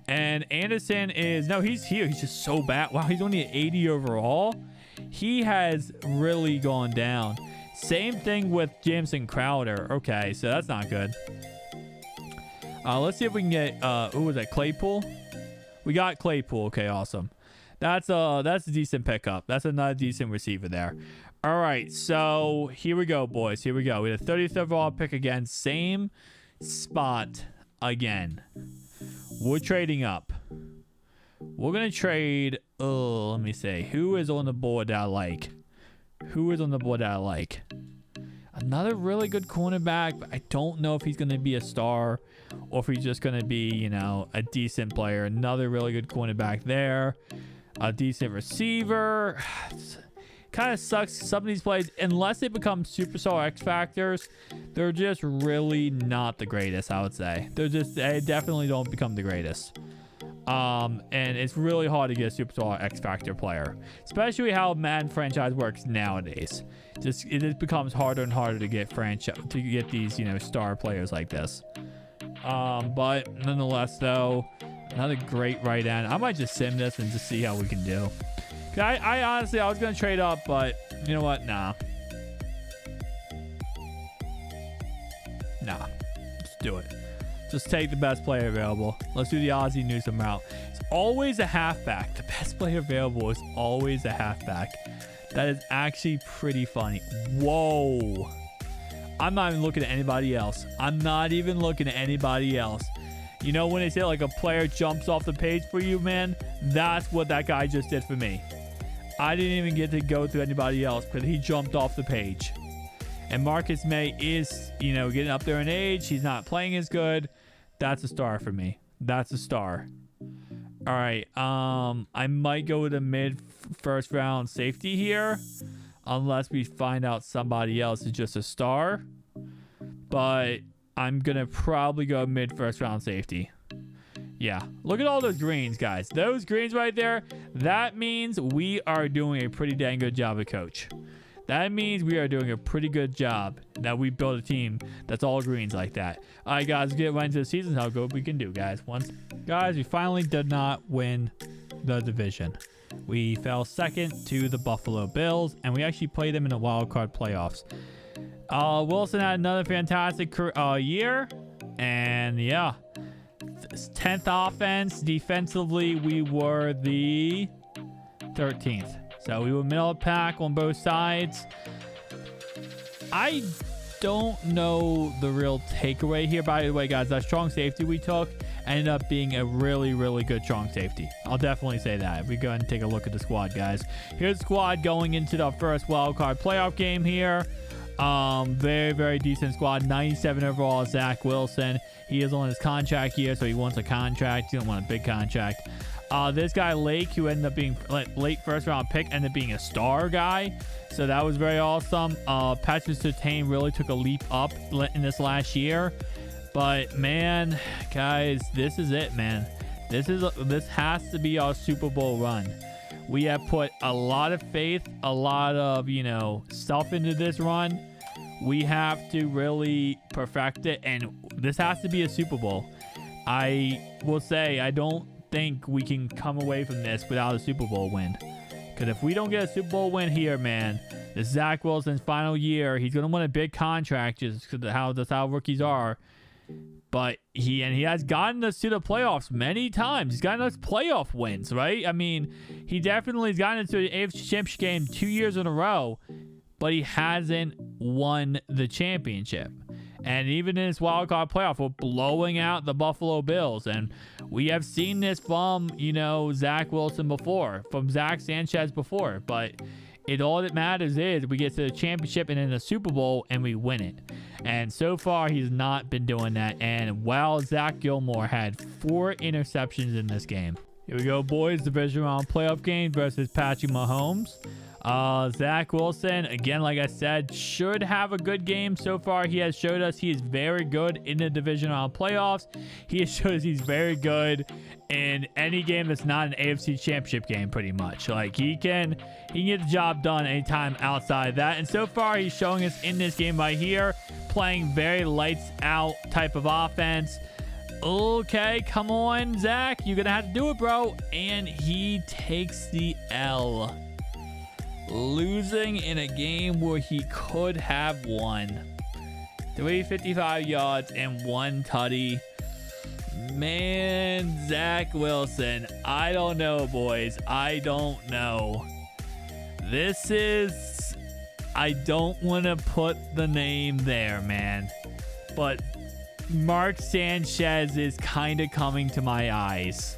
And Anderson is... No, he's here. He's just so bad. Wow, he's only at 80 overall. He has really gone down. Same thing with Jamison Crowder. Okay, so that's not good. Let's see if we can get... who was that? Claypool? We got Claypool. Okay, awesome. That's a decent pickup. That's another decent receiver there. All right, so here we go, boys. Here we go. We had a 30th overall pick again. Same spot again. We're trading up. We're going to trade... Oh, let me see. Who is on the board that I like? Who is on the board that I like? Another really good cornerback, but I don't know if he's going to be a star or if he's just going to be, you know, a decent player. Another really good cornerback there. A decent receiver. Kind of sucks. Some of these plays, unless they become superstar X factors, they're just really not the greatest, I would say. They definitely don't become the greatest. And it's really hard to get a superstar X factor player, especially how Madden franchise works nowadays. It just becomes harder and harder to get these, you know, star players like this. But nonetheless, though, another great right end. I might just sim this and just see how we can do. I honestly, I was going to trade up, but you know what? Nah. Let's do it. Just take the best player available. Let's do the Ozzie Newsome route. It's always a halfback. The best player available is always a halfback. That is actually pretty funny. Whoa. I'm not even looking at anybody else. You know when they say like a player jumps off the page for you, man? That's what that guy just did for me. I didn't even get to go through anybody else, but he jumped off the page. And Marcus May is, you know, getting up there in age. He's not playing as good. That's a star for me. That's a star. All right. I might go with a mid-first round safety here, unless we find out somebody else is just a star. But I'm going to probably go mid-first round safety. Yeah. Look at all those greens, guys. Those greens right there, that means we are doing a pretty dang good job of coach. That means we are doing a pretty good job that we built a team that's all greens like that. All right, guys, get right into the season. How good we can do, guys. Guys, we finally did not win the division. We fell 2nd to the Buffalo Bills, and we actually played them in the wild card playoffs. Wilson had another fantastic year, and yeah, 10th offense. Defensively, we were the 13th. So we were middle of the pack on both sides. I don't know the real takeaway here. By the way, guys, that strong safety we took ended up being a really, really good strong safety. I'll definitely say that. We go ahead and take a look at the squad, guys. Here's the squad going into the first wildcard playoff game here. Very, very decent squad. 97 overall, Zach Wilson. He is on his contract year, so he wants a contract. He doesn't want a big contract. This guy, Lake, who ended up being late first round pick, ended up being a star guy. So that was very awesome. Patrick Surtain really took a leap up in this last year. But, man, guys, this is it, man. This has to be our Super Bowl run. We have put a lot of faith, a lot of, stuff into this run. We have to really perfect it, and this has to be a Super Bowl. I will say, I don't think we can come away from this without a Super Bowl win. Because if we don't get a Super Bowl win here, man, this is Zach Wilson's final year. He's going to win a big contract just because that's how rookies are. But he has gotten us to the playoffs many times. He's gotten us playoff wins, right? I mean, he definitely has gotten into the AFC Championship game 2 years in a row, but he hasn't won the championship. And even in this wild card playoff, we're blowing out the Buffalo Bills. And we have seen this from, Zach Wilson before, from Zach Sanchez before. But all that matters is we get to the championship and then the Super Bowl and we win it. And so far, he's not been doing that. And Zach Gilmore had 4 interceptions in this game. Here we go, boys. Division round playoff game versus Patrick Mahomes. Zach Wilson, again, like I said, should have a good game. So far, he has showed us he is very good in the division round playoffs. He has showed us he's very good in any game that's not an AFC Championship game, pretty much. Like, he can get the job done anytime outside that. And so far, he's showing us in this game right here, playing very lights out type of offense. Okay, come on, Zach. You're going to have to do it, bro. And he takes the L. Losing in a game where he could have won. 355 yards and 1 tutty. Man, Zach Wilson. I don't know, boys. I don't know. I don't want to put the name there, man. But Mark Sanchez is kind of coming to my eyes.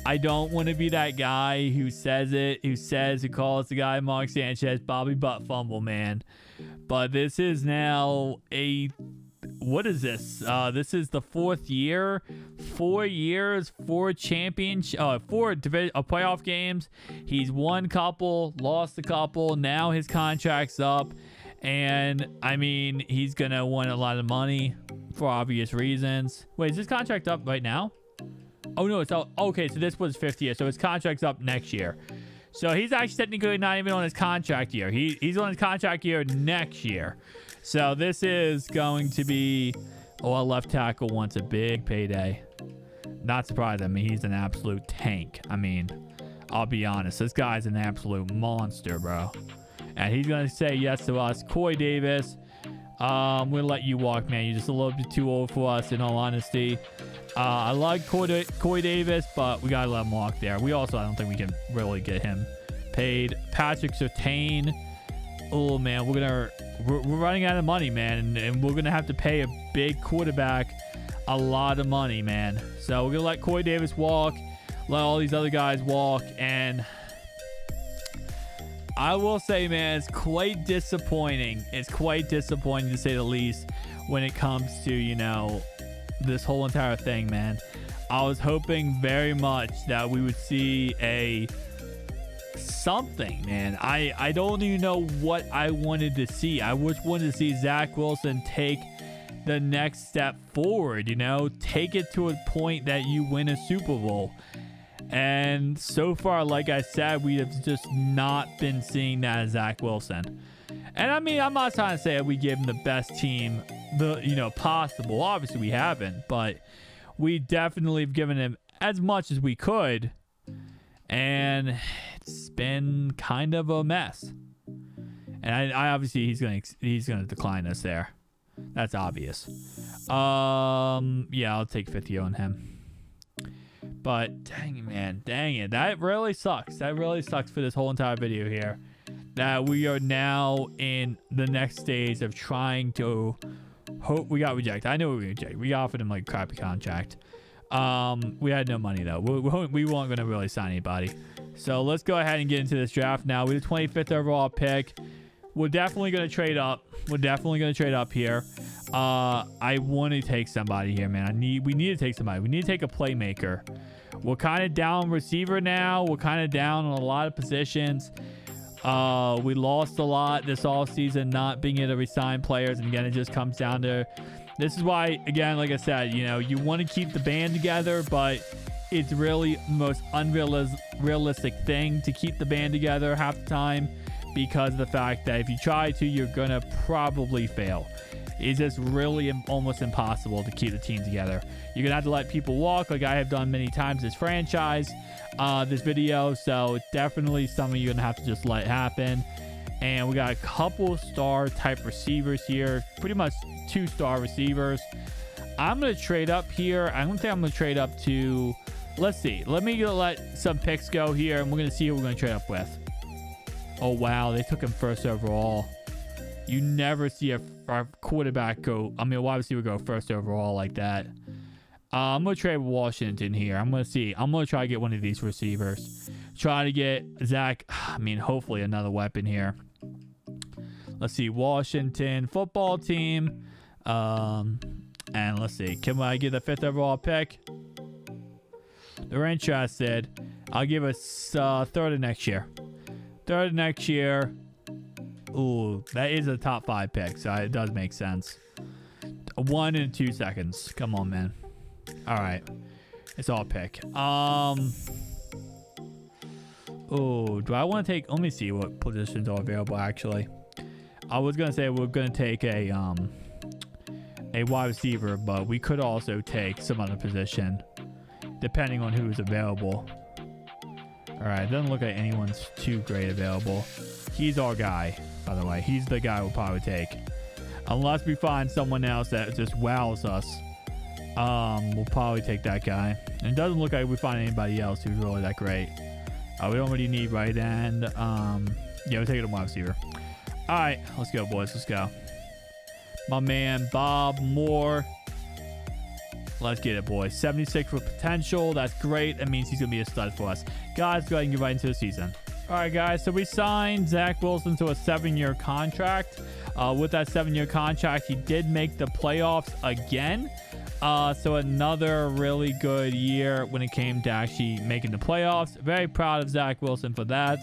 I don't want to be that guy who calls the guy Mark Sanchez Bobby Butt Fumble, man. But this is now what is this? This is the 4th year. 4 years, 4 playoff games. He's won a couple, lost a couple. Now his contract's up. And, I mean, he's going to win a lot of money for obvious reasons. Wait, is his contract up right now? Oh, no, it's okay. So this was 5th year. So his contract's up next year. So he's actually technically not even on his contract year. He's on his contract year next year. So this is going to be, a left tackle wants a big payday. Not surprised. I mean, he's an absolute tank. I mean, I'll be honest. This guy's an absolute monster, bro. And he's going to say yes to us. Corey Davis, we'll let you walk, man. You're just a little bit too old for us, in all honesty. I like Corey Davis, but we got to let him walk there. I don't think we can really get him paid. Patrick Surtain. Oh, man, we're running out of money, man. And we're going to have to pay a big quarterback a lot of money, man. So we're going to let Corey Davis walk. Let all these other guys walk. And I will say, man, it's quite disappointing. It's quite disappointing, to say the least, when it comes to, this whole entire thing, man. I was hoping very much that we would see something, man. I don't even know what I wanted to see. I just wanted to see Zach Wilson take the next step forward, take it to a point that you win a Super Bowl. And so far, like I said, we have just not been seeing that as Zach Wilson. And I mean, I'm not trying to say that we give him the best team possible. Obviously we haven't, but we definitely have given him as much as we could, and it's been kind of a mess. And I obviously he's gonna decline us there. That's obvious. Yeah, I'll take 5th year on him. But dang it, man, dang it, that really sucks. That really sucks for this whole entire video here, that we are now in the next stage of trying to hope. We got rejected. I know we rejected. We offered him like a crappy contract. We had no money though. We weren't going to really sign anybody. So let's go ahead and get into this draft now. We had the 25th overall pick. We're definitely going to trade up. We're definitely going to trade up here. I want to take somebody here, man. We need to take somebody. We need to take a playmaker. We're kind of down receiver now. We're kind of down on a lot of positions. We lost a lot this offseason, not being able to resign players. And again, it just comes down to, this is why, again, like I said, you know, you want to keep the band together, but it's really the most unrealistic thing to keep the band together half the time, because of the fact that if you try to, you're going to probably fail. It's just really almost impossible to keep the team together. You're going to have to let people walk, like I have done many times this franchise, this video. So definitely something you're going to have to just let happen. And we got a couple star type receivers here, pretty much 2-star receivers. I'm going to trade up here. I don't think I'm going to trade up to, let's see. Let me let some picks go here, and we're going to see who we're going to trade up with. Oh, wow. They took him first overall. You never see a quarterback go, I mean, a wide receiver go first overall like that. I'm going to trade Washington here. I'm going to see. I'm going to try to get one of these receivers. Try to get Zach, I mean, hopefully another weapon here. Let's see. Washington football team. And let's see. Can I get the 5th overall pick? They're interested. I'll give us 3rd of next year. 3rd of next year. Ooh, that is a top 5 pick, so it does make sense. 1 and 2 seconds. Come on, man. All right, it's all pick. Oh, do I want to take? Let me see what positions are available. Actually, I was gonna say we're gonna take a wide receiver, but we could also take some other position, depending on who's available. All right, doesn't look like anyone's too great available. He's our guy, by the way. He's the guy we'll probably take. Unless we find someone else that just wows us. We'll probably take that guy. And it doesn't look like we find anybody else who's really that great. We don't really need right end. Yeah, we're taking a wide receiver. All right, let's go, boys. Let's go. My man, Bob Moore. Let's get it, boys. 76 with potential. That's great. That means he's going to be a stud for us. Guys, go ahead and get right into the season. All right, guys. So we signed Zach Wilson to a 7-year contract. With that 7-year contract, he did make the playoffs again. So another really good year when it came to actually making the playoffs. Very proud of Zach Wilson for that.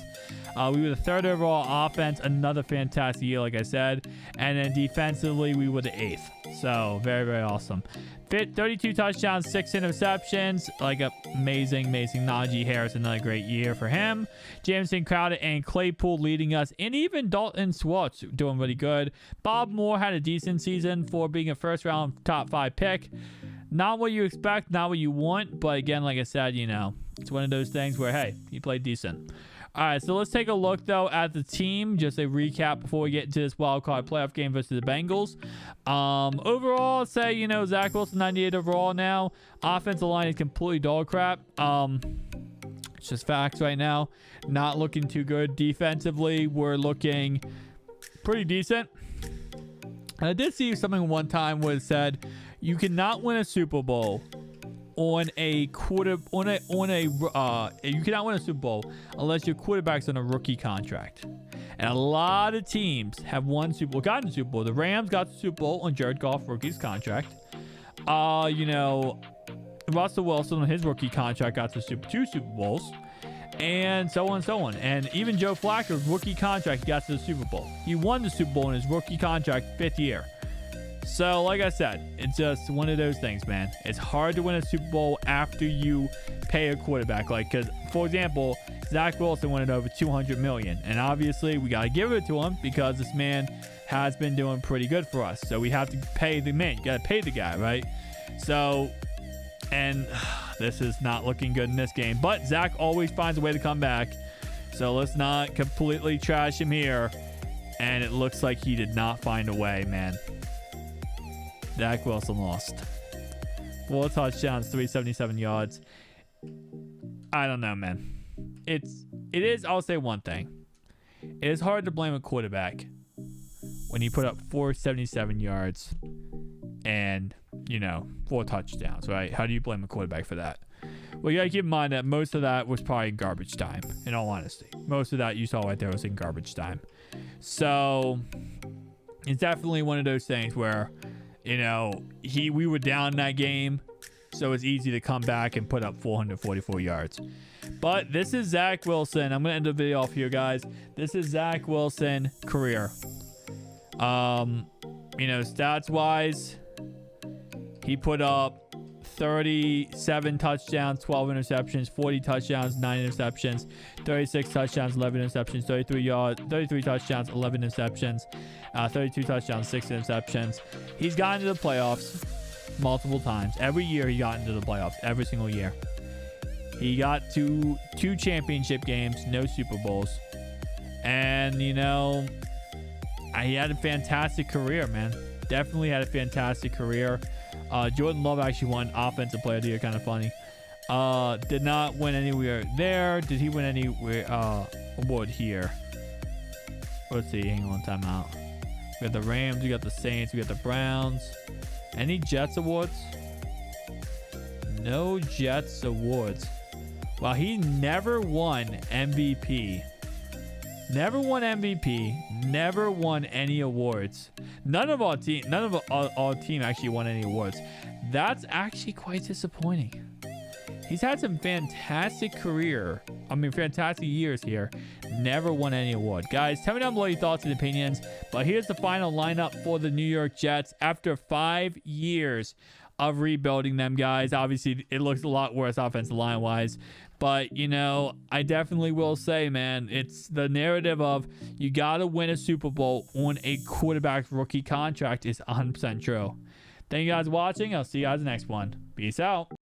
We were the 3rd overall offense. Another fantastic year, like I said. And then defensively, we were the 8th. So very, very awesome. 32 touchdowns, 6 interceptions. Like amazing. Najee Harris, another great year for him. Jameson Crowder and Claypool leading us. And even Dalton Schwartz doing really good. Bob Moore had a decent season for being a 1st-round top 5 pick. Not what you expect, not what you want. But again, like I said, you know, it's one of those things where, hey, he played decent. All right, so let's take a look, though, at the team. Just a recap before we get into this wildcard playoff game versus the Bengals. Overall, I'd say, you know, Zach Wilson, 98 overall now. Offensive line is completely dog crap. It's just facts right now. Not looking too good. Defensively, we're looking pretty decent. And I did see something one time where it said, you cannot win a Super Bowl on a you cannot win a Super Bowl unless your quarterback's on a rookie contract. And a lot of teams have won Super Bowl, gotten a Super Bowl. The Rams got the Super Bowl on Jared Goff rookie's contract. You know, Russell Wilson on his rookie contract got to 2 Super Bowls, and so on and so on. And even Joe Flacco's rookie contract got to the Super Bowl. He won the Super Bowl in his rookie contract 5th year. So, like I said, it's just one of those things, man. It's hard to win a Super Bowl after you pay a quarterback. Like, because, for example, Zach Wilson won it over $200 million. And obviously, we got to give it to him because this man has been doing pretty good for us. So, we have to pay the man. You got to pay the guy, right? So, and this is not looking good in this game. But Zach always finds a way to come back. So, let's not completely trash him here. And it looks like he did not find a way, man. Zach Wilson lost. 4 touchdowns, 377 yards. I don't know, man. It is, I'll say one thing. It is hard to blame a quarterback when he put up 477 yards and, you know, 4 touchdowns, right? How do you blame a quarterback for that? Well, you got to keep in mind that most of that was probably garbage time, in all honesty. Most of that you saw right there was in garbage time. So it's definitely one of those things where, you know, we were down in that game, so it's easy to come back and put up 444 yards. But this is Zach Wilson. I'm going to end the video off here, guys. This is Zach Wilson career. You know, stats-wise, he put up 37 touchdowns, 12 interceptions, 40 touchdowns, 9 interceptions, 36 touchdowns, 11 interceptions, 33 touchdowns, 11 interceptions, 32 touchdowns, 6 interceptions. He's gotten to the playoffs multiple times. Every year he got into the playoffs, every single year. He got to 2 championship games, no Super Bowls. And, you know, he had a fantastic career, man. Definitely had a fantastic career. Jordan Love actually won Offensive Player of the Year, kind of funny. Did not win anywhere there. Did he win any award here? Let's see. Hang on, time out. We got the Rams, we got the Saints, we got the Browns. Any Jets awards? No Jets awards. Well, he never won MVP. Never won MVP. Never won any awards. None of our team actually won any awards. That's actually quite disappointing. He's had some fantastic fantastic years here. Never won any award. Guys, tell me down below your thoughts and opinions. But here's the final lineup for the New York Jets after 5 years of rebuilding them, guys. Obviously, it looks a lot worse offensive line-wise. But, you know, I definitely will say, man, it's the narrative of you got to win a Super Bowl on a quarterback's rookie contract is 100% true. Thank you guys for watching. I'll see you guys in the next one. Peace out.